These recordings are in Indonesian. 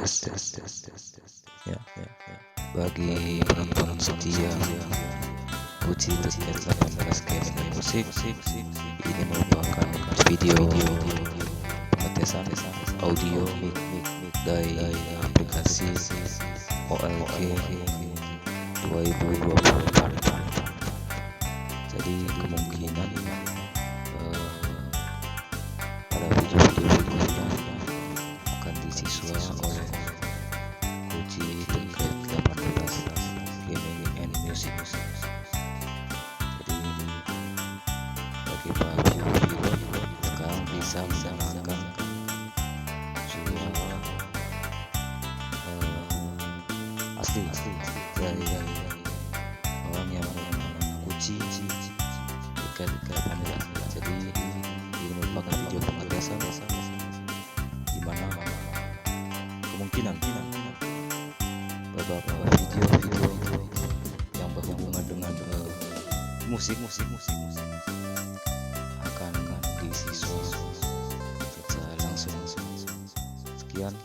Ya, bagi penonton setia Kuci terkait 18 gaming musik, ini merupakan video pengetesan audio dari aplikasi OLG 2024. Jadi kemungkinan pada video-video berikutnya akan diisi suara oleh Kuci terkait 18 gaming and music. Jadi bagi para viewer sekarang bisa mendengarkan suara asli dari orang yang Kuci terkait 18. Jadi ini merupakan video pengetesan di mana kemungkinan beberapa video yang berhubungan dengan musik akan diisi secara langsung. Sekian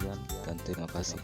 dan terima kasih.